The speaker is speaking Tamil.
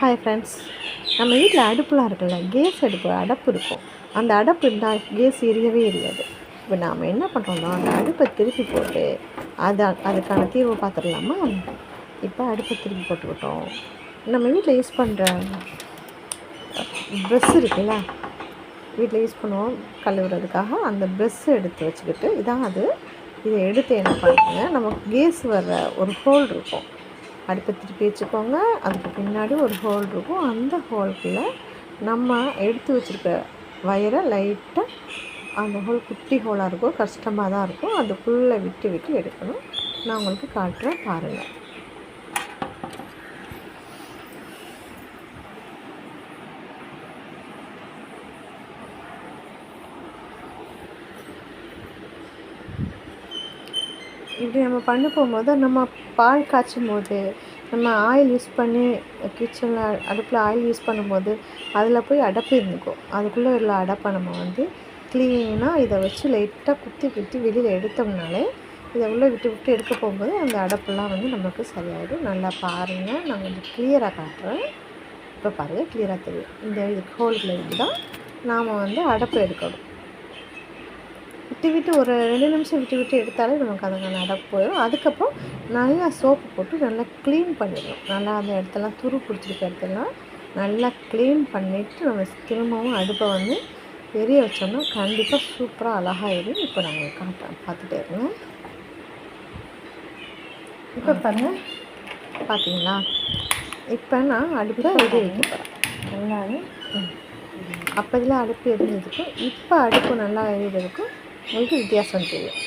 ஹாய் ஃப்ரெண்ட்ஸ், நம்ம வீட்டில் அடுப்புலாம் இருக்குல்ல, கேஸ் அடுப்பு அடப்பு இருக்கும். அந்த அடப்பு இருந்தால் கேஸ் எரியவே எரியாது. இப்போ நாம் என்ன பண்ணுறோம்னா, அந்த அடுப்பை திருப்பி போட்டு அதுக்கான தீர்வு பார்த்துடலாமா? இப்போ அடுப்பை திருப்பி போட்டுக்கிட்டோம். நம்ம வீட்டில் யூஸ் பண்ணுற ப்ரெஷ் இருக்குல்ல, வீட்டில் யூஸ் பண்ணுவோம் கழுவுறதுக்காக. அந்த ப்ரெஷ் எடுத்து வச்சுக்கிட்டு இதை எடுத்து என்ன பண்ணுங்க, நமக்கு கேஸ் வர்ற ஒரு ஹோல் இருக்கும். அடுப்பை திருப்பி வச்சுக்கோங்க. அதுக்கு பின்னாடி ஒரு ஹோல் இருக்கும். அந்த ஹோல்குள்ளே நம்ம எடுத்து வச்சுருக்க வயரை லைட்டாக, அந்த ஹோல் குட்டி ஹோலாக இருக்கும், கஷ்டமாக தான் இருக்கும், அதுக்குள்ளே விட்டு எடுக்கணும். நான் உங்களுக்கு காட்டுறேன், பாருங்கள். இப்படி நம்ம பண்ண போகும்போது, நம்ம பால் காய்ச்சும் போது, நம்ம ஆயில் யூஸ் பண்ணி கிச்சனில் அடுப்பில் ஆயில் யூஸ் பண்ணும்போது அதில் போய் அடப்பு இருந்துக்கும். அதுக்குள்ளே உள்ள அடப்பை நம்ம க்ளீனாக இதை வச்சு லைட்டாக குத்தி வெளியில் எடுத்தோம்னாலே, இதை உள்ளே விட்டு எடுக்க போகும்போது அந்த அடப்புலாம் நமக்கு சரியாயிடும். நல்லா பாருங்கள், நான் கொஞ்சம் கிளியராக காட்டுறேன். இப்போ பாருங்கள், கிளியராக தெரியும். இதுக்கு ஹோல்குள்ளே இருந்து தான் நாம் அடப்பு எடுக்கணும். விட்டு ஒரு 2 நிமிஷம் விட்டு எடுத்தாலே நமக்கு அதுக்கான அடப்பு போயிடும். அதுக்கப்புறம் நல்லா சோப்பு போட்டு நல்லா க்ளீன் பண்ணிடணும். நல்லா அந்த இடத்தெல்லாம் துரு பிடிச்சிருக்க இடத்தெல்லாம் நல்லா க்ளீன் பண்ணிவிட்டு நம்ம திரும்பவும் அடுப்பை எரிய வச்சோம்னா கண்டிப்பாக சூப்பராக அழகாக எரியும். இப்போ நாங்கள் காட்டுறேன், பார்த்துட்டே இருங்க. இப்போ பாருங்கள், பார்த்தீங்களா? இப்போ நான் அடுப்பை எரிய வைக்க போகிறேன். நல்லாவே அப்போ இதில் அடுப்பு எரிஞ்சதுக்கும் இப்போ அடுப்பு நல்லா எரியறதுக்கும் உங்களுக்கு வித்தியாசம் தெரியும்.